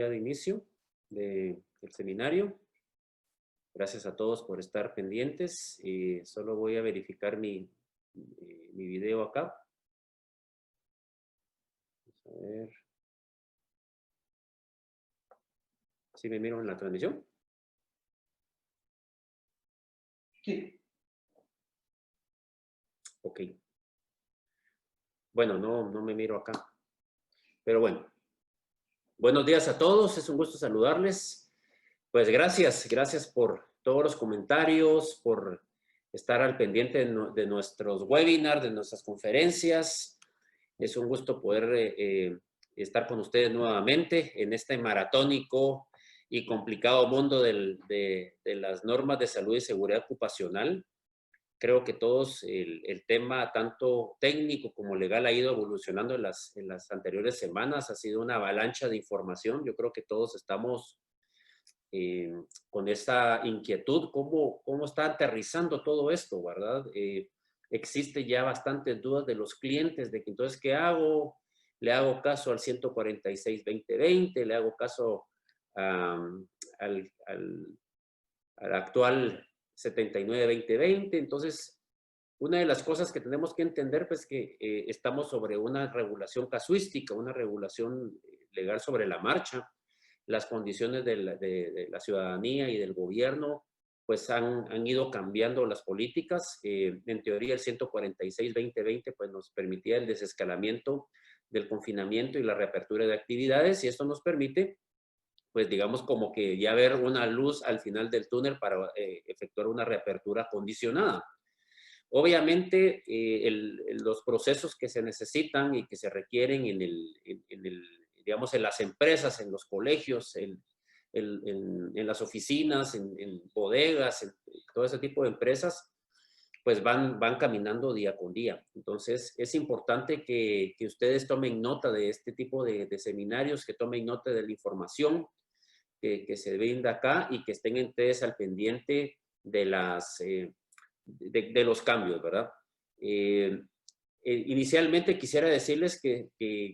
de inicio del seminario. Gracias a todos por estar pendientes. Solo voy a verificar mi video acá. Vamos a ver. ¿Sí me miro en la transmisión? Sí. Ok. Bueno, no me miro acá. Pero bueno. Buenos días a todos. Es un gusto saludarles. Pues gracias por todos los comentarios, por estar al pendiente de nuestros webinars, de nuestras conferencias. Es un gusto poder estar con ustedes nuevamente en este maratónico y complicado mundo de las normas de salud y seguridad ocupacional. Creo que todos el tema, tanto técnico como legal, ha ido evolucionando en las anteriores semanas. Ha sido una avalancha de información. Yo creo que todos estamos con esa inquietud, ¿cómo está aterrizando todo esto, verdad? Existe ya bastantes dudas de los clientes de que entonces, ¿qué hago? ¿Le hago caso al 146-2020? ¿Le hago caso al actual 79-2020? Entonces, una de las cosas que tenemos que entender, pues, que estamos sobre una regulación casuística, una regulación legal sobre la marcha. Las condiciones de la ciudadanía y del gobierno, pues han ido cambiando las políticas. En teoría, el 146-2020, pues nos permitía el desescalamiento del confinamiento y la reapertura de actividades, y esto nos permite, pues digamos, como que ya ver una luz al final del túnel para efectuar una reapertura condicionada. Obviamente, los procesos que se necesitan y que se requieren digamos, en las empresas, en los colegios, en las oficinas, en bodegas, en todo ese tipo de empresas, pues van caminando día con día. Entonces, es importante que ustedes tomen nota de este tipo de seminarios, que tomen nota de la información que se brinda acá y que estén ustedes al pendiente de los cambios, ¿verdad? Inicialmente quisiera decirles que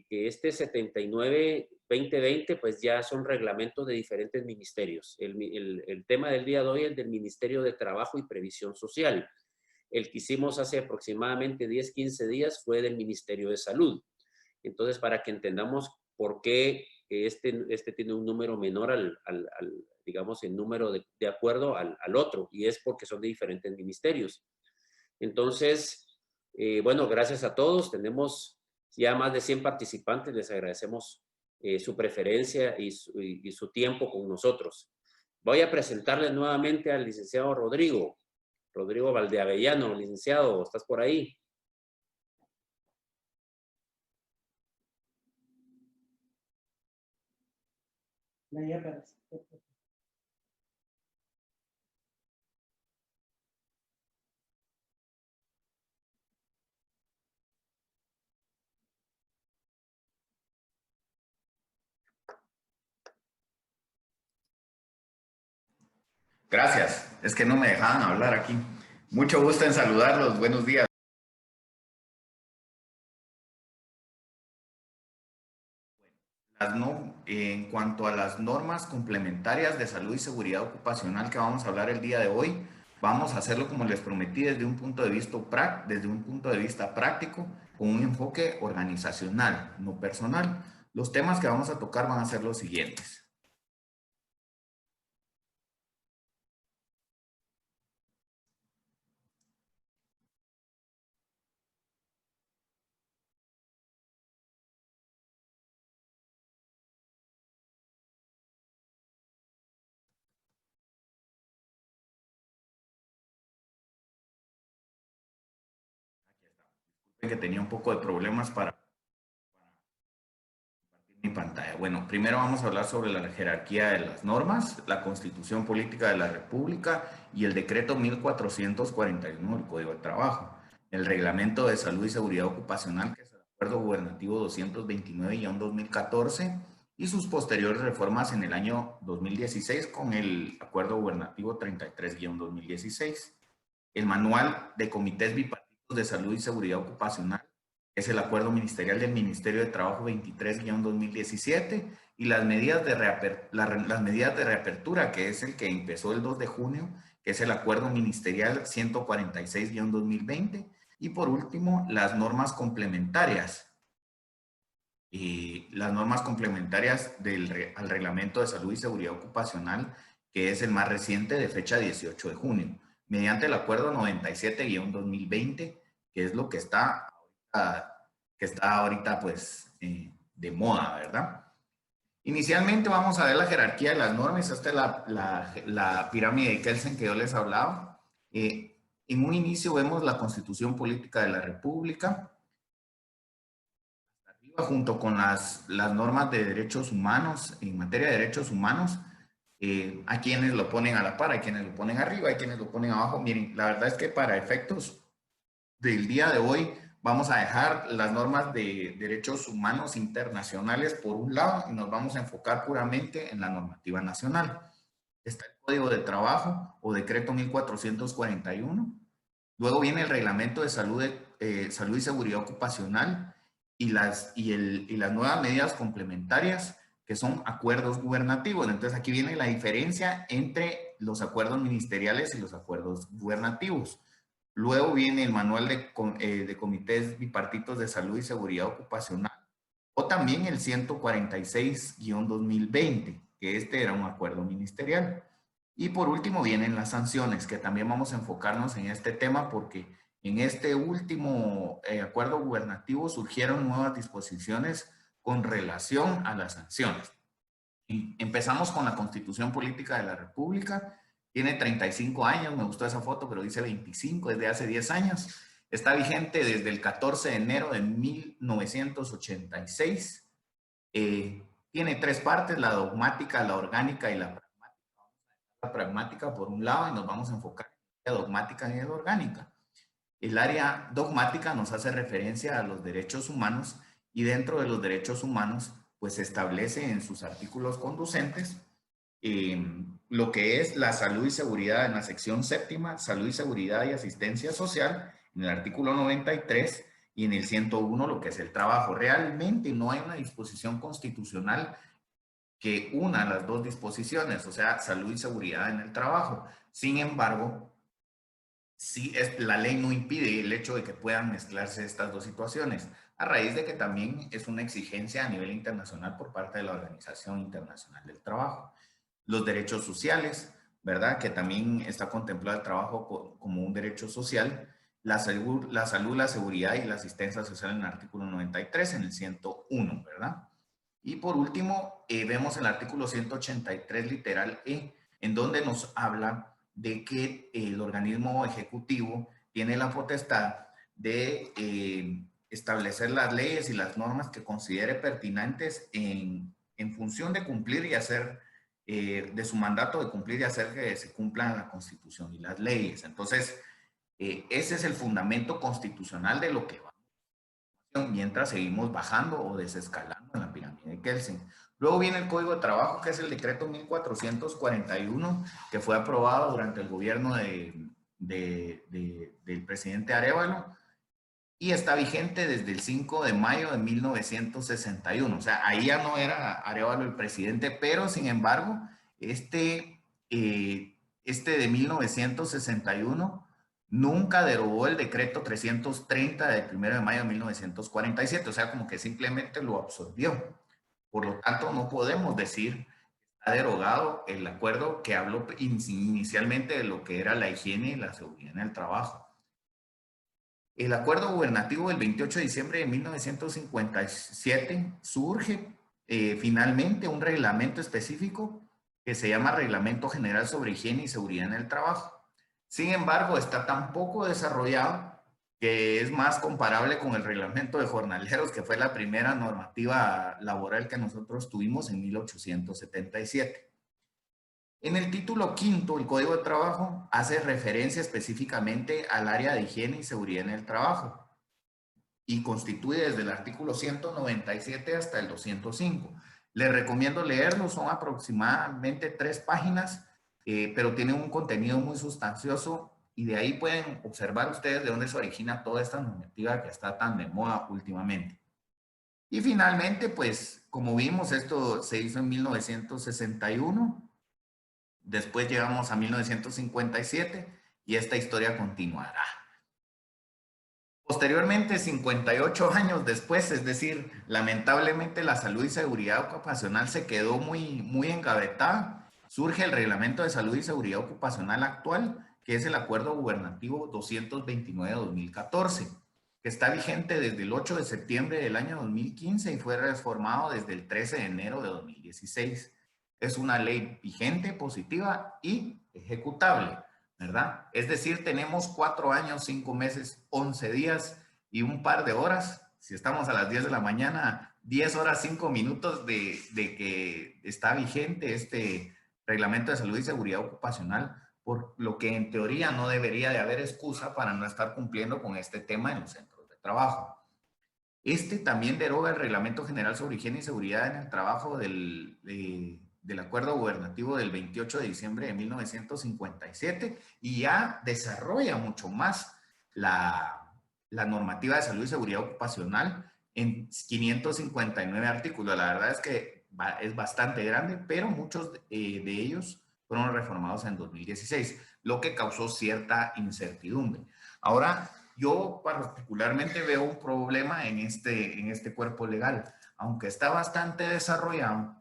este 79-2020 pues ya son reglamentos de diferentes ministerios. El tema del día de hoy es el del Ministerio de Trabajo y Previsión Social. El que hicimos hace aproximadamente 10-15 días fue del Ministerio de Salud. Entonces, para que entendamos por qué este tiene un número menor digamos, el número de acuerdo al otro, y es porque son de diferentes ministerios. Entonces, bueno, gracias a todos. Tenemos ya más de 100 participantes. Les agradecemos su preferencia y su tiempo con nosotros. Voy a presentarles nuevamente al licenciado Rodrigo Valdeavellano. Licenciado, ¿estás por ahí? Gracias, es que no me dejaban hablar aquí. Mucho gusto en saludarlos, buenos días. En cuanto a las normas complementarias de salud y seguridad ocupacional que vamos a hablar el día de hoy, vamos a hacerlo como les prometí desde un punto de vista práctico, con un enfoque organizacional, no personal. Los temas que vamos a tocar van a ser los siguientes. Que tenía un poco de problemas para compartir mi pantalla. Bueno, primero vamos a hablar sobre la jerarquía de las normas, la Constitución Política de la República y el Decreto 1441 del Código de Trabajo, el Reglamento de Salud y Seguridad Ocupacional, que es el Acuerdo Gubernativo 229-2014, y sus posteriores reformas en el año 2016 con el Acuerdo Gubernativo 33-2016, el Manual de Comités Bipartitos de Salud y Seguridad Ocupacional, es el acuerdo ministerial del Ministerio de Trabajo 23-2017, y las medidas de reapertura, que es el que empezó el 2 de junio, que es el acuerdo ministerial 146-2020, y por último, las normas complementarias. Y las normas complementarias al Reglamento de Salud y Seguridad Ocupacional, que es el más reciente, de fecha 18 de junio, mediante el acuerdo 97-2020, que es lo que está ahorita pues de moda, ¿verdad? Inicialmente vamos a ver la jerarquía de las normas. Esta es la pirámide de Kelsen que yo les hablaba. En un inicio vemos la Constitución Política de la República, junto con las normas de derechos humanos. En materia de derechos humanos, hay quienes lo ponen a la par, hay quienes lo ponen arriba, hay quienes lo ponen abajo. Miren, la verdad es que para efectos del día de hoy vamos a dejar las normas de derechos humanos internacionales por un lado y nos vamos a enfocar puramente en la normativa nacional. Está el Código de Trabajo o Decreto 1441. Luego viene el Reglamento de Salud y Seguridad Ocupacional y las nuevas medidas complementarias, que son acuerdos gubernativos. Entonces aquí viene la diferencia entre los acuerdos ministeriales y los acuerdos gubernativos. Luego viene el manual de comités bipartitos de salud y seguridad ocupacional, o también el 146-2020, que este era un acuerdo ministerial. Y por último vienen las sanciones, que también vamos a enfocarnos en este tema porque en este último acuerdo gubernativo surgieron nuevas disposiciones con relación a las sanciones. Y empezamos con la Constitución Política de la República. Tiene 35 años, me gustó esa foto, pero dice 25, desde hace 10 años. Está vigente desde el 14 de enero de 1986. Tiene 3 partes, la dogmática, la orgánica y la pragmática. La pragmática por un lado, y nos vamos a enfocar en la dogmática y en la orgánica. El área dogmática nos hace referencia a los derechos humanos, y dentro de los derechos humanos, pues se establece en sus artículos conducentes lo que es la salud y seguridad en la sección 7ª, salud y seguridad y asistencia social, en el artículo 93, y en el 101 lo que es el trabajo. Realmente no hay una disposición constitucional que una las dos disposiciones, o sea, salud y seguridad en el trabajo. Sin embargo, sí, la ley no impide el hecho de que puedan mezclarse estas dos situaciones, a raíz de que también es una exigencia a nivel internacional por parte de la Organización Internacional del Trabajo. Los derechos sociales, ¿verdad? Que también está contemplado el trabajo como un derecho social. La salud, la seguridad y la asistencia social en el artículo 93, en el 101, ¿verdad? Y por último, vemos el artículo 183, literal E, en donde nos habla de que el organismo ejecutivo tiene la potestad de establecer las leyes y las normas que considere pertinentes en función de cumplir y hacer, de su mandato de cumplir y hacer que se cumplan la Constitución y las leyes. Entonces, ese es el fundamento constitucional de lo que va mientras seguimos bajando o desescalando en la pirámide de Kelsen. Luego viene el Código de Trabajo, que es el decreto 1441, que fue aprobado durante el gobierno del presidente Arévalo, y está vigente desde el 5 de mayo de 1961. O sea, ahí ya no era Arévalo el presidente, pero sin embargo, este de 1961 nunca derogó el decreto 330 del 1 de mayo de 1947. O sea, como que simplemente lo absorbió. Por lo tanto, no podemos decir que está derogado el acuerdo que habló inicialmente de lo que era la higiene y la seguridad en el trabajo. El acuerdo gubernativo del 28 de diciembre de 1957 surge finalmente un reglamento específico que se llama Reglamento General sobre Higiene y Seguridad en el Trabajo. Sin embargo, está tan poco desarrollado que es más comparable con el reglamento de jornaleros, que fue la primera normativa laboral que nosotros tuvimos en 1877. En el título quinto, el Código de Trabajo hace referencia específicamente al área de higiene y seguridad en el trabajo y constituye desde el artículo 197 hasta el 205. Les recomiendo leerlo, son aproximadamente 3 páginas, pero tiene un contenido muy sustancioso y de ahí pueden observar ustedes de dónde se origina toda esta normativa que está tan de moda últimamente. Y finalmente, pues, como vimos, esto se hizo en 1961, después llegamos a 1957 y esta historia continuará. Posteriormente, 58 años después, es decir, lamentablemente la salud y seguridad ocupacional se quedó muy engavetada. Surge el Reglamento de Salud y Seguridad Ocupacional actual, que es el Acuerdo Gubernativo 229-2014, que está vigente desde el 8 de septiembre del año 2015 y fue reformado desde el 13 de enero de 2016. Es una ley vigente, positiva y ejecutable, ¿verdad? Es decir, tenemos 4 años, 5 meses, 11 días y un par de horas. Si estamos a las 10 de la mañana, 10 horas, 5 minutos de que está vigente este Reglamento de Salud y Seguridad Ocupacional, por lo que en teoría no debería de haber excusa para no estar cumpliendo con este tema en los centros de trabajo. Este también deroga el Reglamento General sobre Higiene y Seguridad en el Trabajo del Acuerdo Gubernativo del 28 de diciembre de 1957 y ya desarrolla mucho más la normativa de salud y seguridad ocupacional en 559 artículos. La verdad es que es bastante grande, pero muchos de ellos fueron reformados en 2016, lo que causó cierta incertidumbre. Ahora, yo particularmente veo un problema en este cuerpo legal. Aunque está bastante desarrollado,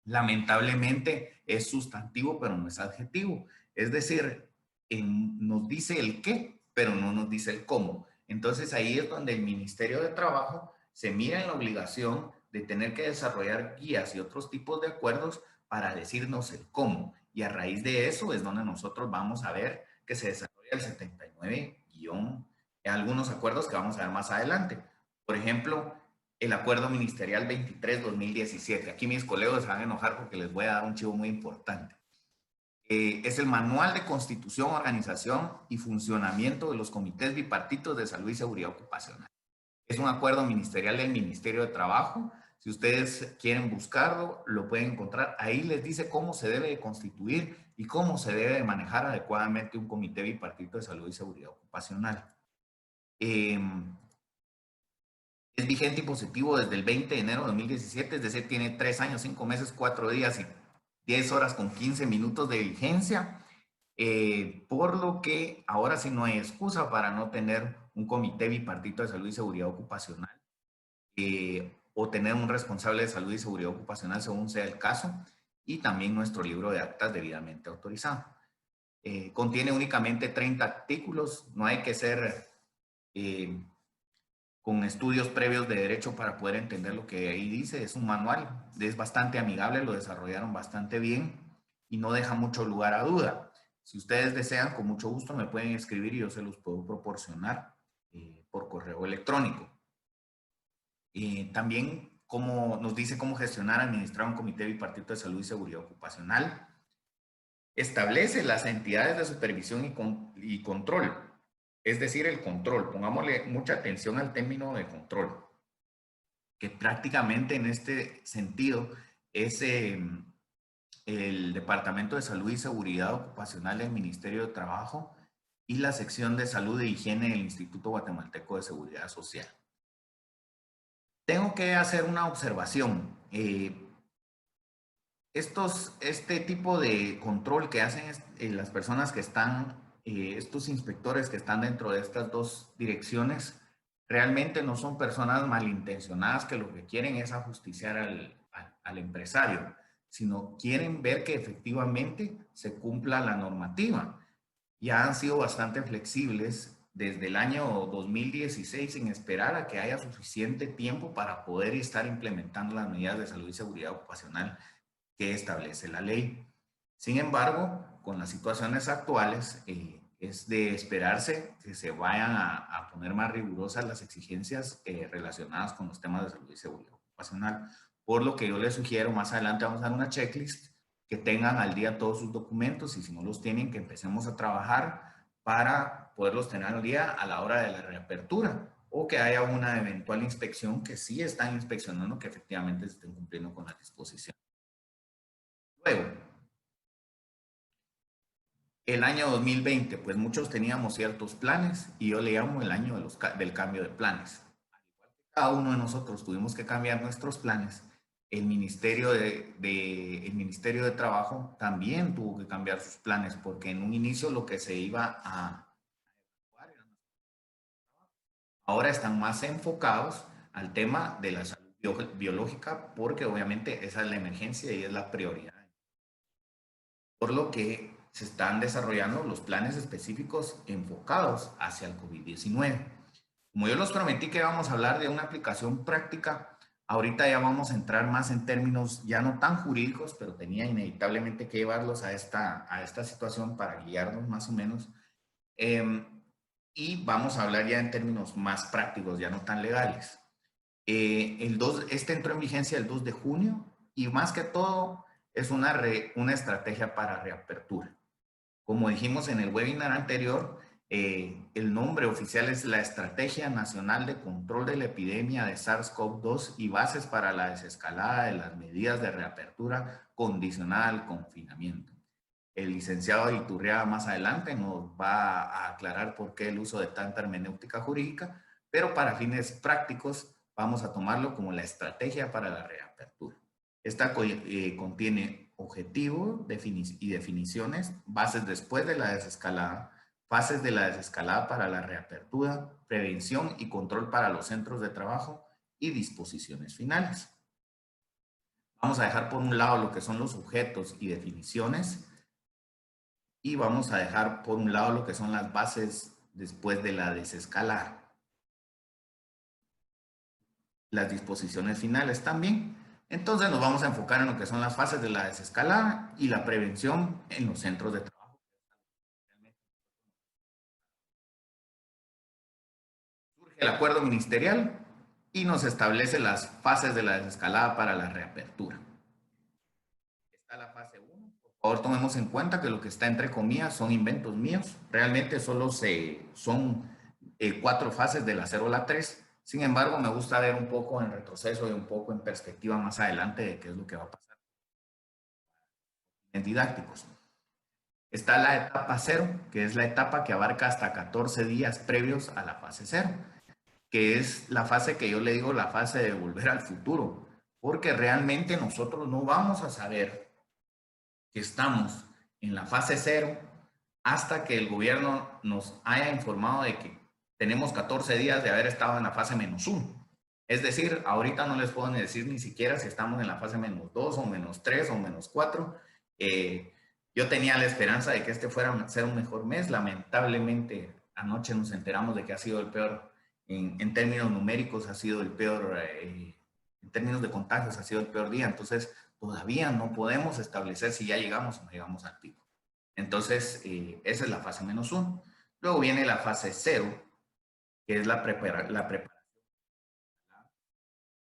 lamentablemente es sustantivo, pero no es adjetivo. Es decir, nos dice el qué, pero no nos dice el cómo. Entonces ahí es donde el Ministerio de Trabajo se mira en la obligación de tener que desarrollar guías y otros tipos de acuerdos para decirnos el cómo. Y a raíz de eso es donde nosotros vamos a ver que se desarrolla el 79 algunos acuerdos que vamos a ver más adelante. Por ejemplo, el Acuerdo Ministerial 23-2017. Aquí mis colegas se van a enojar porque les voy a dar un chivo muy importante. Es el Manual de Constitución, Organización y Funcionamiento de los Comités Bipartitos de Salud y Seguridad Ocupacional. Es un acuerdo ministerial del Ministerio de Trabajo. Si ustedes quieren buscarlo, lo pueden encontrar. Ahí les dice cómo se debe de constituir y cómo se debe de manejar adecuadamente un comité bipartito de salud y seguridad ocupacional. Es vigente y positivo desde el 20 de enero de 2017, es decir, tiene 3 años, 5 meses, 4 días y 10 horas con 15 minutos de vigencia, por lo que ahora sí no hay excusa para no tener un comité bipartito de salud y seguridad ocupacional o tener un responsable de salud y seguridad ocupacional según sea el caso, y también nuestro libro de actas debidamente autorizado. Contiene únicamente 30 artículos, no hay que ser con estudios previos de derecho para poder entender lo que ahí dice. Es un manual, es bastante amigable, lo desarrollaron bastante bien y no deja mucho lugar a duda. Si ustedes desean, con mucho gusto me pueden escribir y yo se los puedo proporcionar por correo electrónico. También como nos dice cómo gestionar, administrar un comité bipartito de salud y seguridad ocupacional. Establece las entidades de supervisión y control, es decir, el control. Pongámosle mucha atención al término de control, que prácticamente en este sentido es el Departamento de Salud y Seguridad Ocupacional del Ministerio de Trabajo y la sección de Salud e Higiene del Instituto Guatemalteco de Seguridad Social. Tengo que hacer una observación. Este tipo de control que hacen las personas que están, estos inspectores que están dentro de estas dos direcciones, realmente no son personas malintencionadas que lo que quieren es ajusticiar al empresario, sino quieren ver que efectivamente se cumpla la normativa. Ya han sido bastante flexibles desde el año 2016 en esperar a que haya suficiente tiempo para poder estar implementando las medidas de salud y seguridad ocupacional que establece la ley. Sin embargo, con las situaciones actuales, es de esperarse que se vayan a poner más rigurosas las exigencias relacionadas con los temas de salud y seguridad ocupacional. Por lo que yo les sugiero, más adelante vamos a dar una checklist, que tengan al día todos sus documentos y si no los tienen, que empecemos a trabajar para poderlos tener al día a la hora de la reapertura o que haya una eventual inspección que sí están inspeccionando que efectivamente se estén cumpliendo con la disposición. Luego, El año 2020, pues muchos teníamos ciertos planes y yo le llamo el año del cambio de planes. Cada uno de nosotros tuvimos que cambiar nuestros planes. El Ministerio el Ministerio de Trabajo también tuvo que cambiar sus planes porque en un inicio lo que se iba a... Ahora están más enfocados al tema de la salud biológica porque obviamente esa es la emergencia y es la prioridad. Por lo que se están desarrollando los planes específicos enfocados hacia el COVID-19. Como yo los prometí que vamos a hablar de una aplicación práctica, ahorita ya vamos a entrar más en términos ya no tan jurídicos, pero tenía inevitablemente que llevarlos a esta situación para guiarnos más o menos. Y vamos a hablar ya en términos más prácticos, ya no tan legales. Este entró en vigencia el 2 de junio y más que todo es una estrategia para reapertura. Como dijimos en el webinar anterior, el nombre oficial es la Estrategia Nacional de Control de la Epidemia de SARS-CoV-2 y bases para la desescalada de las medidas de reapertura condicionada al confinamiento. El licenciado Iturriaga más adelante nos va a aclarar por qué el uso de tanta hermenéutica jurídica, pero para fines prácticos vamos a tomarlo como la estrategia para la reapertura. Esta contiene objetivo y definiciones, bases después de la desescalada, fases de la desescalada para la reapertura, prevención y control para los centros de trabajo y disposiciones finales. Vamos a dejar por un lado lo que son los objetos y definiciones y vamos a dejar por un lado lo que son las bases después de la desescalada. Las disposiciones finales también. Entonces nos vamos a enfocar en lo que son las fases de la desescalada y la prevención en los centros de trabajo. Surge el acuerdo ministerial y nos establece las fases de la desescalada para la reapertura. Está la fase 1. Por favor, tomemos en cuenta que lo que está entre comillas son inventos míos. Realmente solo son 4 fases de la 0 a la 3. Sin embargo, me gusta ver un poco en retroceso y un poco en perspectiva más adelante de qué es lo que va a pasar en didácticos. Está la etapa 0, que es la etapa que abarca hasta 14 días previos a la fase 0, que es la fase que yo le digo la fase de volver al futuro, porque realmente nosotros no vamos a saber que estamos en la fase 0 hasta que el gobierno nos haya informado de que tenemos 14 días de haber estado en la fase -1. Es decir, ahorita no les puedo decir ni siquiera si estamos en la fase -2 o -3 o -4. Yo tenía la esperanza de que este fuera a ser un mejor mes. Lamentablemente, anoche nos enteramos de que ha sido el peor, en términos numéricos, ha sido el peor, en términos de contagios, ha sido el peor día. Entonces, todavía no podemos establecer si ya llegamos o no llegamos al pico. Entonces, esa es la fase -1. Luego viene la fase 0, que es la preparación.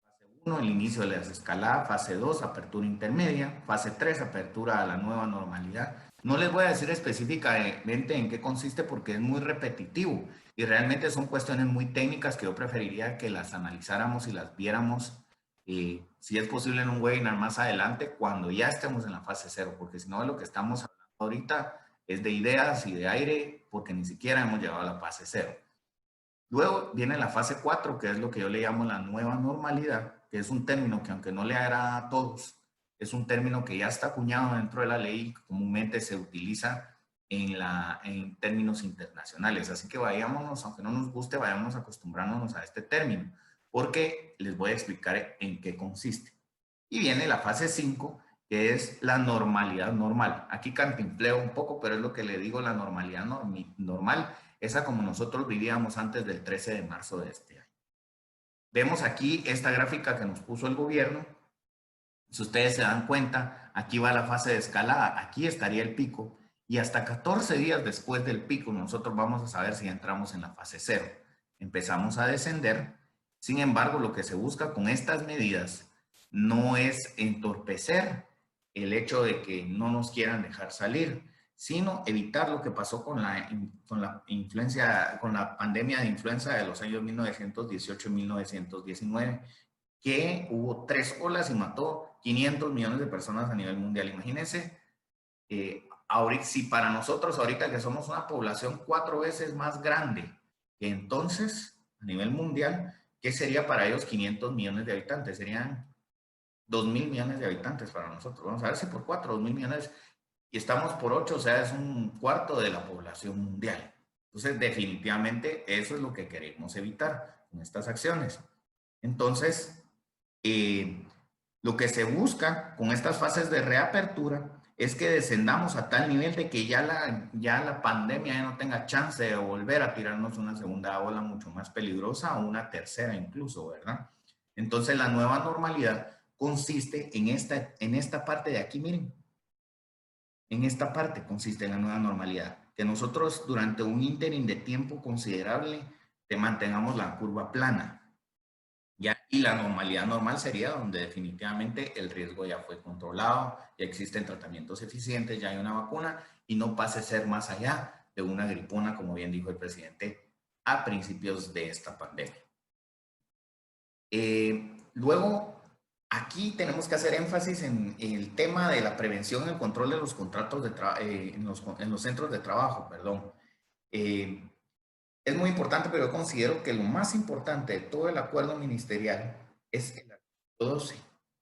Fase 1, el inicio de la desescalada. Fase 2, apertura intermedia. Fase 3, apertura a la nueva normalidad. No les voy a decir específicamente en qué consiste porque es muy repetitivo y realmente son cuestiones muy técnicas que yo preferiría que las analizáramos y las viéramos, si es posible, en un webinar más adelante cuando ya estemos en la fase 0, porque si no, de lo que estamos hablando ahorita es de ideas y de aire porque ni siquiera hemos llegado a la fase 0. Luego viene la fase 4, que es lo que yo le llamo la nueva normalidad, que es un término que aunque no le agrada a todos, es un término que ya está acuñado dentro de la ley y comúnmente se utiliza en términos internacionales. Así que vayámonos, aunque no nos guste, vayamos acostumbrándonos a este término, porque les voy a explicar en qué consiste. Y viene la fase 5, que es la normalidad normal. Aquí cantinfleo un poco, pero es lo que le digo, la normalidad normal, esa como nosotros vivíamos antes del 13 de marzo de este año. Vemos aquí esta gráfica que nos puso el gobierno. Si ustedes se dan cuenta, aquí va la fase de escalada, aquí estaría el pico, y hasta 14 días después del pico nosotros vamos a saber si entramos en la fase 0. Empezamos a descender. Sin embargo, lo que se busca con estas medidas no es entorpecer el hecho de que no nos quieran dejar salir, sino evitar lo que pasó con la pandemia de influenza de los años 1918 y 1919, que hubo 3 olas y mató 500 millones de personas a nivel mundial. Imagínense, ahorita, si para nosotros ahorita que somos una población 4 veces más grande que entonces a nivel mundial, ¿qué sería para ellos 500 millones de habitantes? Serían 2.000 millones de habitantes para nosotros. Vamos a ver si por 4, 2.000 millones, y estamos por 8, o sea, es un cuarto de la población mundial. Entonces, definitivamente, eso es lo que queremos evitar con estas acciones. Entonces, lo que se busca con estas fases de reapertura es que descendamos a tal nivel de que ya la pandemia ya no tenga chance de volver a tirarnos una segunda ola mucho más peligrosa o una tercera incluso, ¿verdad? Entonces, la nueva normalidad consiste en esta parte de aquí, miren. En esta parte consiste la nueva normalidad. Que nosotros durante un ínterin de tiempo considerable te mantengamos la curva plana. ¿Ya? Y la normalidad normal sería donde definitivamente el riesgo ya fue controlado, ya existen tratamientos eficientes, ya hay una vacuna y no pase a ser más allá de una gripona, como bien dijo el presidente, a principios de esta pandemia. Luego, aquí tenemos que hacer énfasis en el tema de la prevención y el control de los contratos en los centros de trabajo, perdón. Es muy importante, pero yo considero que lo más importante de todo el acuerdo ministerial es el artículo 12,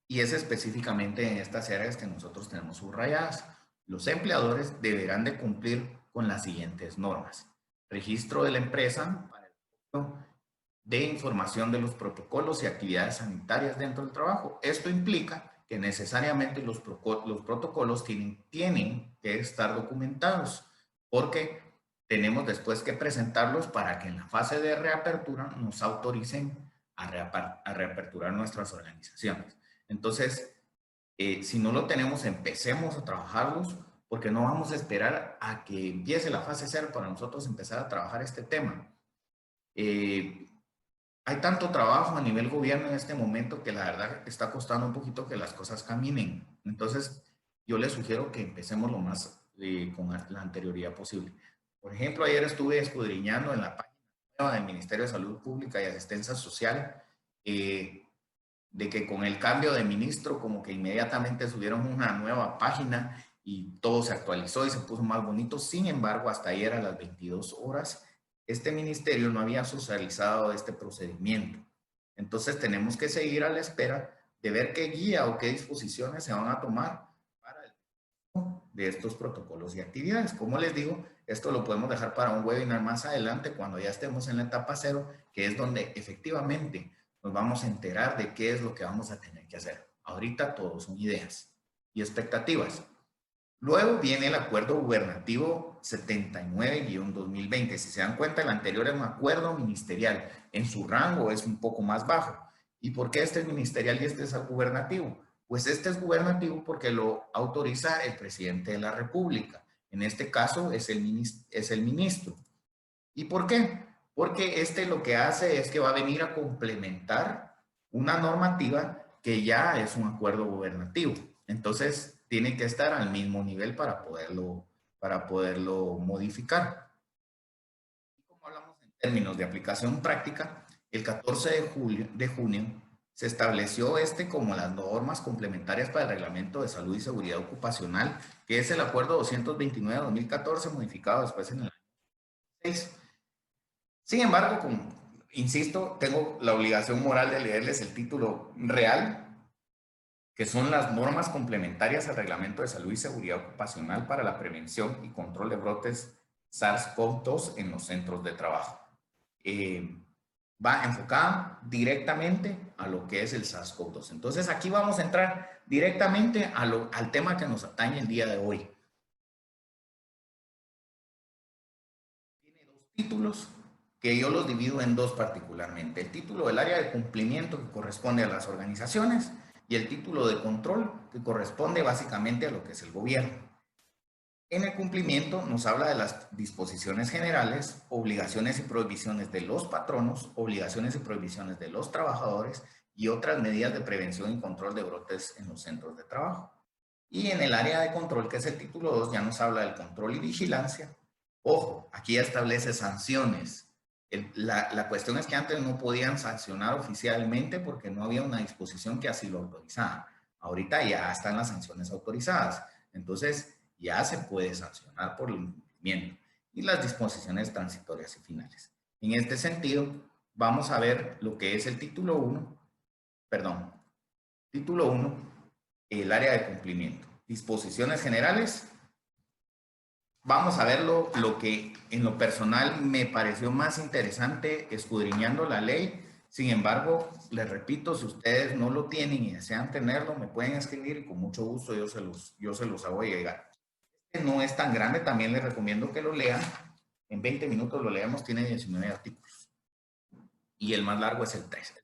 y es específicamente en estas áreas que nosotros tenemos subrayadas. Los empleadores deberán de cumplir con las siguientes normas. Registro de la empresa para el de información de los protocolos y actividades sanitarias dentro del trabajo. Esto implica que necesariamente los protocolos tienen que estar documentados, porque tenemos después que presentarlos para que en la fase de reapertura nos autoricen a reaperturar nuestras organizaciones. Entonces, si no lo tenemos, empecemos a trabajarlos, porque no vamos a esperar a que empiece la fase 0 para nosotros empezar a trabajar este tema. Hay tanto trabajo a nivel gobierno en este momento que la verdad está costando un poquito que las cosas caminen. Entonces, yo les sugiero que empecemos lo más con la anterioridad posible. Por ejemplo, ayer estuve escudriñando en la página nueva del Ministerio de Salud Pública y Asistencia Social, de que con el cambio de ministro como que inmediatamente subieron una nueva página y todo se actualizó y se puso más bonito. Sin embargo, hasta ayer a las 22 horas, este ministerio no había socializado este procedimiento. Entonces tenemos que seguir a la espera de ver qué guía o qué disposiciones se van a tomar para el de estos protocolos y actividades. Como les digo, esto lo podemos dejar para un webinar más adelante cuando ya estemos en la etapa 0, que es donde efectivamente nos vamos a enterar de qué es lo que vamos a tener que hacer. Ahorita todo son ideas y expectativas. Luego viene el acuerdo gubernativo 79-2020. Si se dan cuenta, el anterior es un acuerdo ministerial. En su rango es un poco más bajo. ¿Y por qué este es ministerial y este es gubernativo? Pues este es gubernativo porque lo autoriza el presidente de la República. En este caso es el ministro. ¿Y por qué? Porque este lo que hace es que va a venir a complementar una normativa que ya es un acuerdo gubernativo. Entonces, tiene que estar al mismo nivel para poderlo modificar. Como hablamos en términos de aplicación práctica, el 14 de junio se estableció como las normas complementarias para el Reglamento de Salud y Seguridad Ocupacional, que es el Acuerdo 229-2014, modificado después en el año 6. Sin embargo, insisto, tengo la obligación moral de leerles el título real, que son las normas complementarias al Reglamento de Salud y Seguridad Ocupacional para la prevención y control de brotes SARS-CoV-2 en los centros de trabajo. Va enfocada directamente a lo que es el SARS-CoV-2. Entonces, aquí vamos a entrar directamente al tema que nos atañe el día de hoy. Tiene 2 títulos que yo los divido en 2 particularmente. El título del área de cumplimiento, que corresponde a las organizaciones, y el título de control, que corresponde básicamente a lo que es el gobierno. En el cumplimiento nos habla de las disposiciones generales, obligaciones y prohibiciones de los patronos, obligaciones y prohibiciones de los trabajadores y otras medidas de prevención y control de brotes en los centros de trabajo. Y en el área de control, que es el título 2, ya nos habla del control y vigilancia. Ojo, aquí ya establece sanciones. La cuestión es que antes no podían sancionar oficialmente porque no había una disposición que así lo autorizara. Ahorita ya están las sanciones autorizadas. Entonces, ya se puede sancionar por el incumplimiento, y las disposiciones transitorias y finales. En este sentido, vamos a ver lo que es el título 1, el área de cumplimiento. Disposiciones generales. Vamos a ver lo que en lo personal me pareció más interesante escudriñando la ley. Sin embargo, les repito, si ustedes no lo tienen y desean tenerlo, me pueden escribir y con mucho gusto yo se los hago llegar. No es tan grande, también les recomiendo que lo lean. En 20 minutos lo leemos, tiene 19 artículos. Y el más largo es el 13.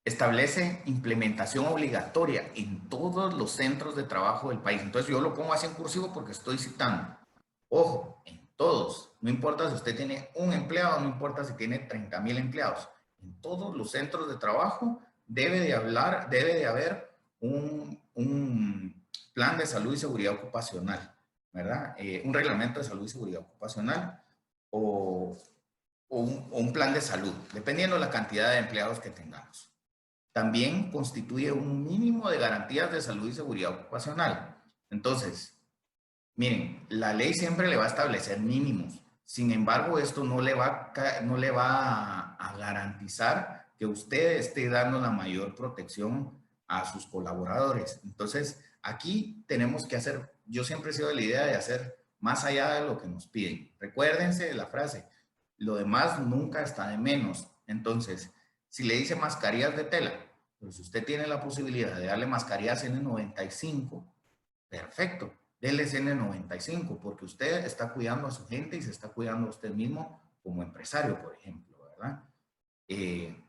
Establece implementación obligatoria en todos los centros de trabajo del país. Entonces yo lo pongo así en cursivo porque estoy citando. Ojo, en todos. No importa si usted tiene un empleado, no importa si tiene 30,000 empleados. En todos los centros de trabajo debe de haber un plan de salud y seguridad ocupacional, ¿verdad? Un reglamento de salud y seguridad ocupacional o un plan de salud, dependiendo de la cantidad de empleados que tengamos. También constituye un mínimo de garantías de salud y seguridad ocupacional. Entonces, miren, la ley siempre le va a establecer mínimos. Sin embargo, esto no le va a garantizar que usted esté dando la mayor protección a sus colaboradores. Entonces, aquí tenemos que hacer, yo siempre he sido de la idea de hacer más allá de lo que nos piden. Recuérdense de la frase, lo demás nunca está de menos. Entonces, si le dice mascarillas de tela, pues si usted tiene la posibilidad de darle mascarillas N95, perfecto, déle N95, porque usted está cuidando a su gente y se está cuidando a usted mismo como empresario, por ejemplo, ¿verdad?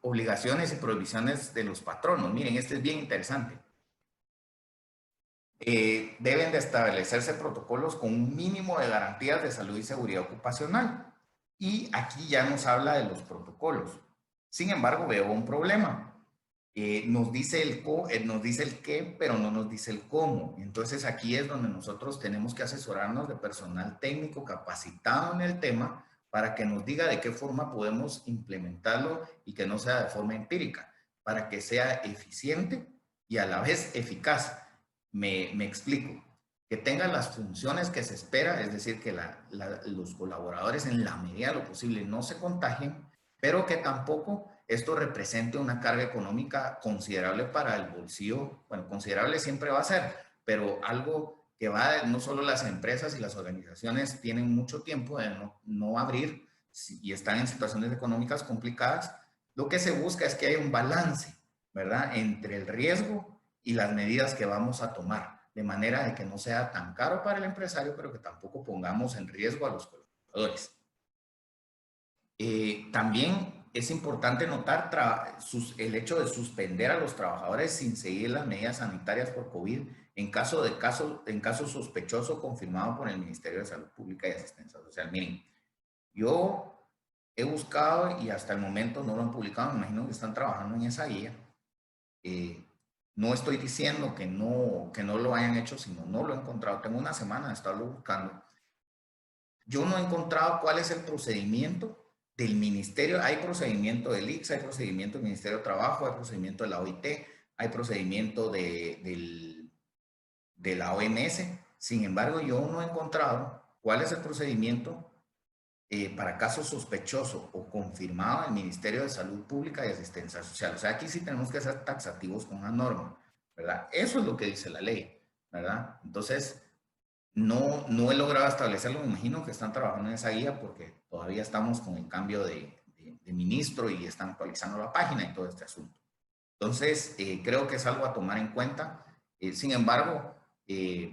Obligaciones y prohibiciones de los patronos. Miren, este es bien interesante. Deben de establecerse protocolos con un mínimo de garantías de salud y seguridad ocupacional. Y aquí ya nos habla de los protocolos. Sin embargo, veo un problema. Nos dice el qué, pero no nos dice el cómo. Entonces aquí es donde nosotros tenemos que asesorarnos de personal técnico capacitado en el tema para que nos diga de qué forma podemos implementarlo y que no sea de forma empírica, para que sea eficiente y a la vez eficaz. Me explico. Que tenga las funciones que se espera, es decir, que los colaboradores en la medida de lo posible no se contagien, pero que tampoco esto represente una carga económica considerable para el bolsillo. Bueno, considerable siempre va a ser, pero algo que no solo las empresas y las organizaciones tienen mucho tiempo de no abrir y están en situaciones económicas complicadas, lo que se busca es que haya un balance, ¿verdad?, entre el riesgo y las medidas que vamos a tomar, de manera de que no sea tan caro para el empresario, pero que tampoco pongamos en riesgo a los colaboradores. También es importante notar el hecho de suspender a los trabajadores sin seguir las medidas sanitarias por COVID en caso sospechoso confirmado por el Ministerio de Salud Pública y Asistencia Social. Miren, yo he buscado y hasta el momento no lo han publicado, me imagino que están trabajando en esa guía. No estoy diciendo que no lo hayan hecho, sino no lo he encontrado. Tengo una semana de estarlo buscando. Yo no he encontrado cuál es el procedimiento del ministerio. Hay procedimiento del ICS, hay procedimiento del Ministerio de Trabajo, hay procedimiento de la OIT, hay procedimiento de la OMS. Sin embargo, yo no he encontrado cuál es el procedimiento para casos sospechosos o confirmado del Ministerio de Salud Pública y Asistencia Social. O sea, aquí sí tenemos que ser taxativos con la norma, ¿verdad? Eso es lo que dice la ley, ¿verdad? Entonces, no he logrado establecerlo. Me imagino que están trabajando en esa guía porque todavía estamos con el cambio de ministro y están actualizando la página y todo este asunto. Entonces, creo que es algo a tomar en cuenta. Sin embargo,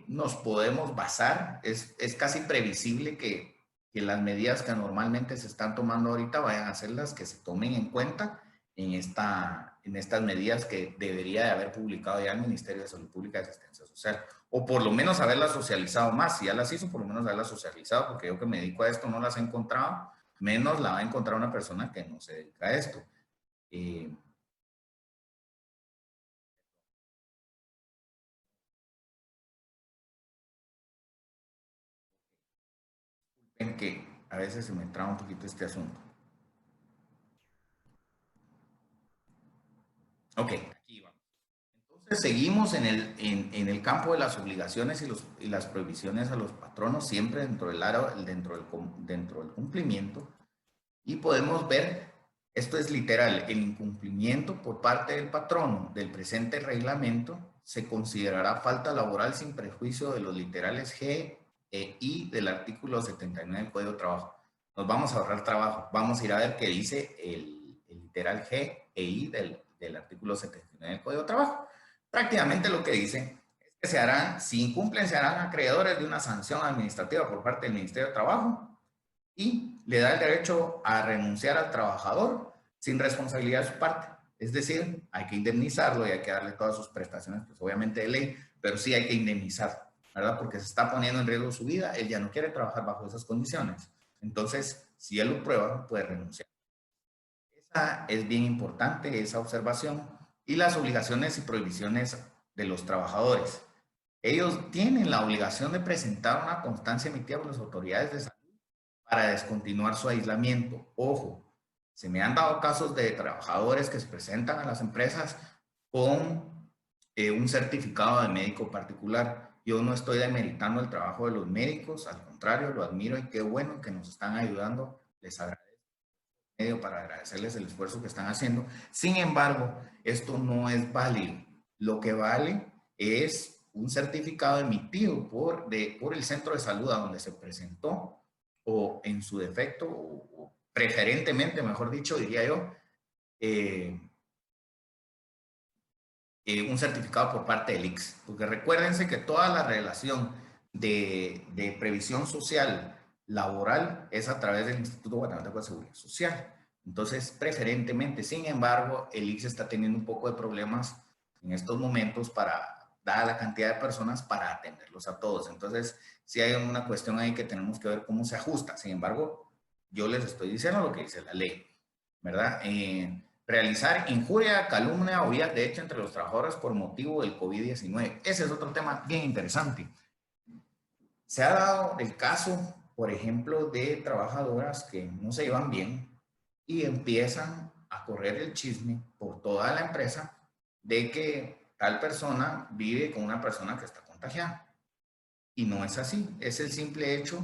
nos podemos basar, es casi previsible que las medidas que normalmente se están tomando ahorita vayan a ser las que se tomen en cuenta en estas medidas que debería de haber publicado ya el Ministerio de Salud Pública y Asistencia Social, o por lo menos haberlas socializado más. Si ya las hizo, por lo menos haberlas socializado, porque yo que me dedico a esto no las he encontrado, menos la va a encontrar una persona que no se dedica a esto. En que a veces se me traba un poquito este asunto. Ok, aquí vamos. Seguimos en el campo de las obligaciones y las prohibiciones a los patronos, siempre dentro del cumplimiento. Y podemos ver, esto es literal, el incumplimiento por parte del patrono del presente reglamento se considerará falta laboral sin perjuicio de los literales G e I del artículo 79 del Código de Trabajo. Nos vamos a ahorrar trabajo. Vamos a ir a ver qué dice el literal G e I del artículo 79 del Código de Trabajo. Prácticamente lo que dice es que si incumplen, se harán acreedores de una sanción administrativa por parte del Ministerio de Trabajo y le da el derecho a renunciar al trabajador sin responsabilidad de su parte. Es decir, hay que indemnizarlo y hay que darle todas sus prestaciones, pues obviamente de ley, pero sí hay que indemnizarlo, ¿verdad? Porque se está poniendo en riesgo su vida, él ya no quiere trabajar bajo esas condiciones. Entonces, si él lo prueba, puede renunciar. Esa es bien importante, esa observación. Y las obligaciones y prohibiciones de los trabajadores. Ellos tienen la obligación de presentar una constancia emitida por las autoridades de salud para descontinuar su aislamiento. Ojo, se me han dado casos de trabajadores que se presentan a las empresas con un certificado de médico particular. Yo no estoy demeritando el trabajo de los médicos, al contrario, lo admiro y qué bueno que nos están ayudando. Les agradezco para agradecerles el esfuerzo que están haciendo. Sin embargo, esto no es válido. Lo que vale es un certificado emitido por el centro de salud a donde se presentó, o en su defecto, o preferentemente, mejor dicho, diría yo, un certificado por parte del ICS. Porque recuérdense que toda la relación de previsión social laboral es a través del Instituto Guatemalteco de Seguridad Social. Entonces, preferentemente, sin embargo, el ICS está teniendo un poco de problemas en estos momentos dada la cantidad de personas, para atenderlos a todos. Entonces, sí hay una cuestión ahí que tenemos que ver cómo se ajusta. Sin embargo, yo les estoy diciendo lo que dice la ley, ¿verdad? Realizar injuria, calumnia o vías de hecho entre los trabajadores por motivo del COVID-19. Ese es otro tema bien interesante. Se ha dado el caso, por ejemplo, de trabajadoras que no se llevan bien y empiezan a correr el chisme por toda la empresa de que tal persona vive con una persona que está contagiada. Y no es así. Es el simple hecho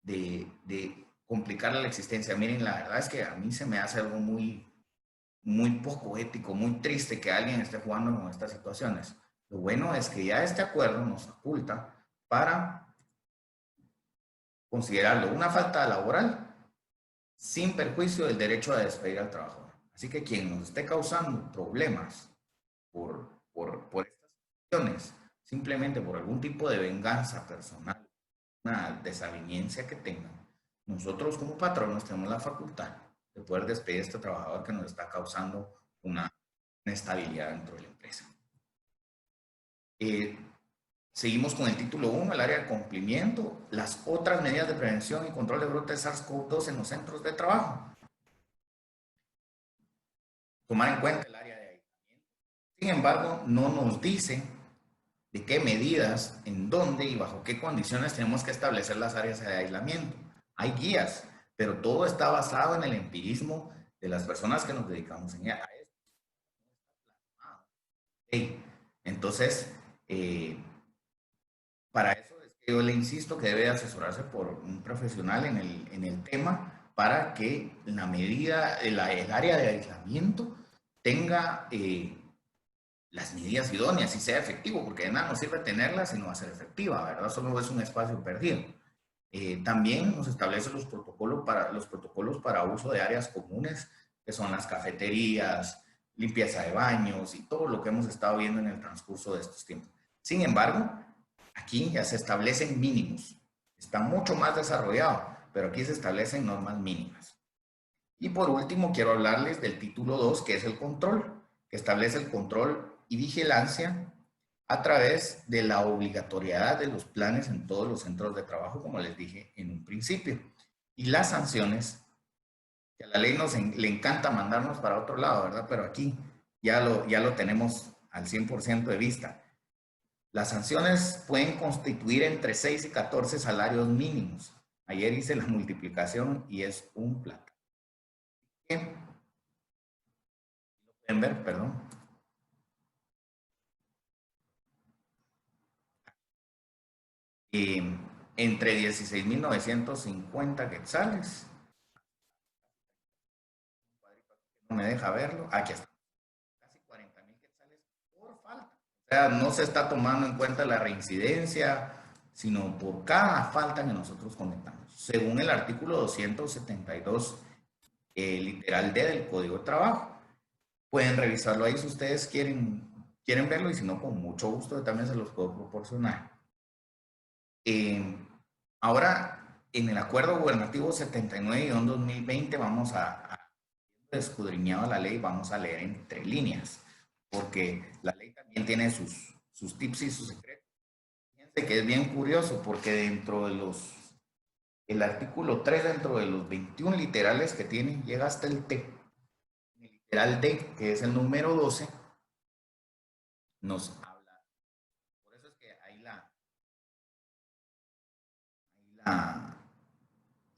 de complicarle la existencia. Miren, la verdad es que a mí se me hace algo muy poco ético, muy triste que alguien esté jugando con estas situaciones. Lo bueno es que ya este acuerdo nos faculta para considerarlo una falta laboral sin perjuicio del derecho a despedir al trabajador. Así que quien nos esté causando problemas por estas situaciones, simplemente por algún tipo de venganza personal, una desaveniencia que tengan, nosotros como patronos tenemos la facultad de poder despedir a este trabajador que nos está causando una inestabilidad dentro de la empresa. Seguimos con el título 1, el área de cumplimiento, las otras medidas de prevención y control de brote de SARS-CoV-2 en los centros de trabajo. Tomar en cuenta el área de aislamiento. Sin embargo, no nos dice de qué medidas, en dónde y bajo qué condiciones tenemos que establecer las áreas de aislamiento. Hay guías, pero todo está basado en el empirismo de las personas que nos dedicamos a esto. Entonces, para eso es que yo le insisto que debe asesorarse por un profesional en el tema para que la medida, el área de aislamiento tenga las medidas idóneas y sea efectivo, porque de nada nos sirve tenerla si no va a ser efectiva, ¿verdad? Solo es un espacio perdido. También nos establece los protocolos para uso de áreas comunes, que son las cafeterías, limpieza de baños y todo lo que hemos estado viendo en el transcurso de estos tiempos. Sin embargo, aquí ya se establecen mínimos. Está mucho más desarrollado, pero aquí se establecen normas mínimas. Y por último, quiero hablarles del título 2, que es el control, que establece el control y vigilancia a través de la obligatoriedad de los planes en todos los centros de trabajo, como les dije en un principio. Y las sanciones, que a la ley le encanta mandarnos para otro lado, ¿verdad? Pero aquí ya lo tenemos al 100% de vista. Las sanciones pueden constituir entre 6 y 14 salarios mínimos. Ayer hice la multiplicación y es un plato. Bien. Lo pueden ver, perdón. entre 16.950 quetzales. No me deja verlo. Aquí está. Casi 40.000 quetzales por falta. O sea, no se está tomando en cuenta la reincidencia, sino por cada falta que nosotros cometamos. Según el artículo 272, literal D del Código de Trabajo. Pueden revisarlo ahí si ustedes quieren verlo, y si no, con mucho gusto también se los puedo proporcionar. Ahora, en el Acuerdo Gubernativo 79-2020 vamos a escudriñado la ley, vamos a leer entre líneas, porque la ley también tiene sus tips y sus secretos. Fíjense que es bien curioso, porque dentro de el artículo 3, dentro de los 21 literales que tiene, llega hasta el T. El literal D, que es el número 12, nos habla. Por eso es que ahí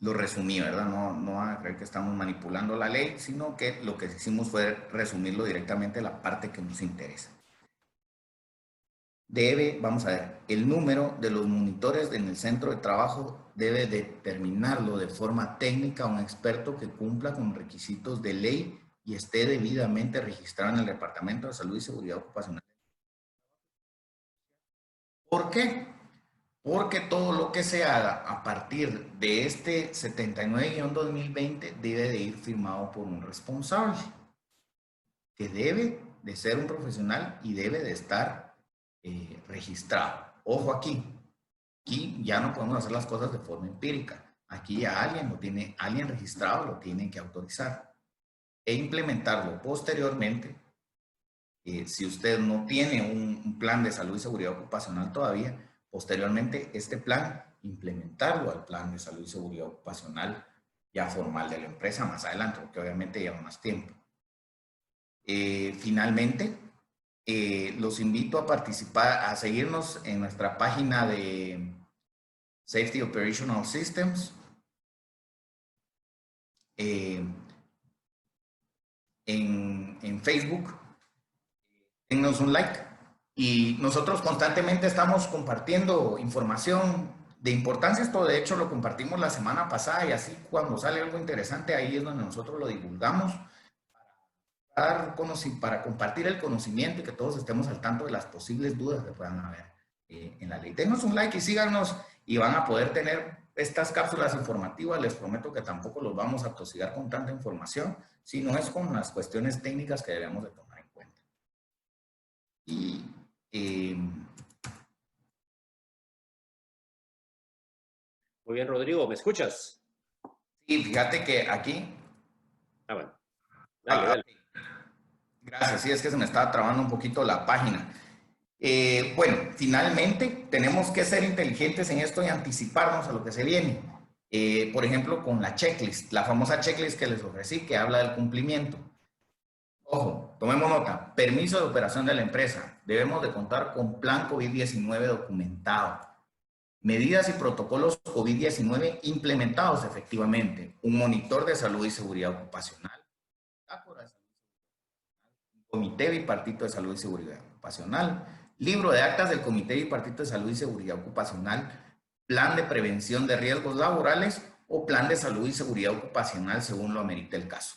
lo resumí, ¿verdad? No van a creer que estamos manipulando la ley, sino que lo que hicimos fue resumirlo directamente a la parte que nos interesa. Vamos a ver, el número de los monitores en el centro de trabajo debe determinarlo de forma técnica un experto que cumpla con requisitos de ley y esté debidamente registrado en el Departamento de Salud y Seguridad Ocupacional. ¿Por qué? Porque todo lo que se haga a partir de este 79-2020 debe de ir firmado por un responsable, que debe de ser un profesional y debe de estar registrado. Ojo aquí ya no podemos hacer las cosas de forma empírica. Aquí ya alguien registrado lo tiene que autorizar e implementarlo posteriormente. Si usted no tiene un plan de salud y seguridad ocupacional todavía, posteriormente este plan, implementarlo al plan de salud y seguridad ocupacional ya formal de la empresa más adelante, porque obviamente lleva más tiempo. Finalmente, los invito a participar, a seguirnos en nuestra página de Safety Operational Systems. En Facebook, dennos un like, y nosotros constantemente estamos compartiendo información de importancia. Esto de hecho lo compartimos la semana pasada, y así cuando sale algo interesante ahí es donde nosotros lo divulgamos para compartir el conocimiento y que todos estemos al tanto de las posibles dudas que puedan haber en la ley. Denos un like y síganos, y van a poder tener estas cápsulas informativas. Les prometo que tampoco los vamos a atosigar con tanta información, sino es con las cuestiones técnicas que debemos de tomar en cuenta. Muy bien, Rodrigo, ¿me escuchas? Sí, fíjate que aquí... Bueno. Dale. Gracias, sí, es que se me estaba trabando un poquito la página. Bueno, finalmente tenemos que ser inteligentes en esto y anticiparnos a lo que se viene. Por ejemplo, con la checklist, la famosa checklist que les ofrecí, que habla del cumplimiento. Ojo, tomemos nota. Permiso de operación de la empresa. Debemos de contar con plan COVID-19 documentado. Medidas y protocolos COVID-19 implementados efectivamente. Un monitor de salud y seguridad ocupacional. Comité Bipartito de Salud y Seguridad Ocupacional. Libro de actas del Comité Bipartito de Salud y Seguridad Ocupacional. Plan de prevención de riesgos laborales o plan de salud y seguridad ocupacional según lo amerite el caso.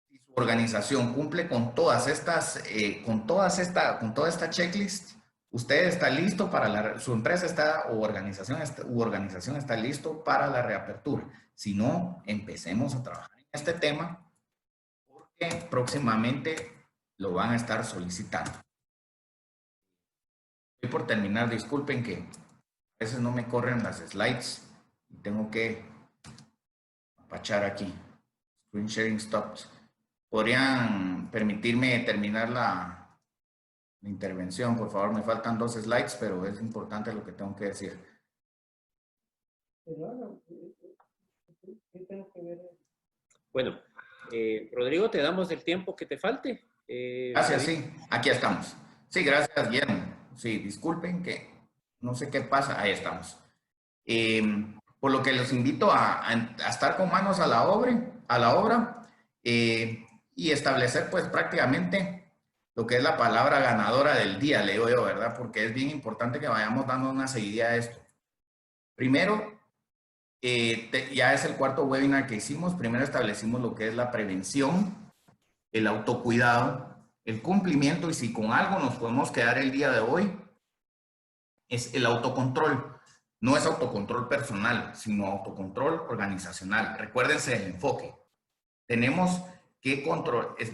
Si su organización cumple con todas estas, con toda esta checklist, usted está listo para su empresa está u organización está listo para la reapertura. Si no, empecemos a trabajar en este tema, porque próximamente lo van a estar solicitando. Estoy por terminar, disculpen que a veces no me corren las slides y tengo que apachar aquí. Screen sharing stopped. ¿Podrían permitirme terminar la intervención? Por favor, me faltan 2 slides, pero es importante lo que tengo que decir. Bueno, Rodrigo, te damos el tiempo que te falte. Gracias, sí, aquí estamos. Sí, gracias, Guillermo. Sí, disculpen que no sé qué pasa. Ahí estamos. Por lo que los invito a estar con manos a la obra y establecer pues prácticamente lo que es la palabra ganadora del día, le digo yo, ¿verdad? Porque es bien importante que vayamos dando una seguidilla a esto. Primero, ya es el cuarto webinar que hicimos. Primero establecimos lo que es la prevención, el autocuidado, el cumplimiento, y si con algo nos podemos quedar el día de hoy, es el autocontrol. No es autocontrol personal, sino autocontrol organizacional. Recuérdense el enfoque. Tenemos que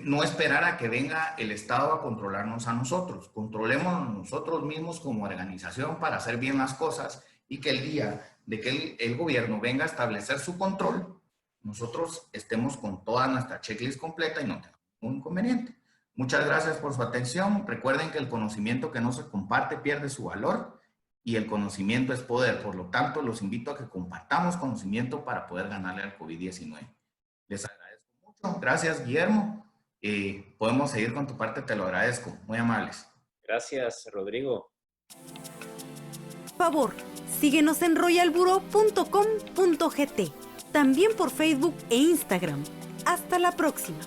no esperar a que venga el Estado a controlarnos a nosotros. Controlemos nosotros mismos como organización para hacer bien las cosas, y que el día de que el gobierno venga a establecer su control, nosotros estemos con toda nuestra checklist completa y no tengamos ningún inconveniente. Muchas gracias por su atención. Recuerden que el conocimiento que no se comparte pierde su valor, y el conocimiento es poder. Por lo tanto, los invito a que compartamos conocimiento para poder ganarle al COVID-19. Les agradezco mucho. Gracias, Guillermo. Podemos seguir con tu parte, te lo agradezco. Muy amables. Gracias, Rodrigo. Favor, síguenos en royalbureau.com.gt, también por Facebook e Instagram. Hasta la próxima.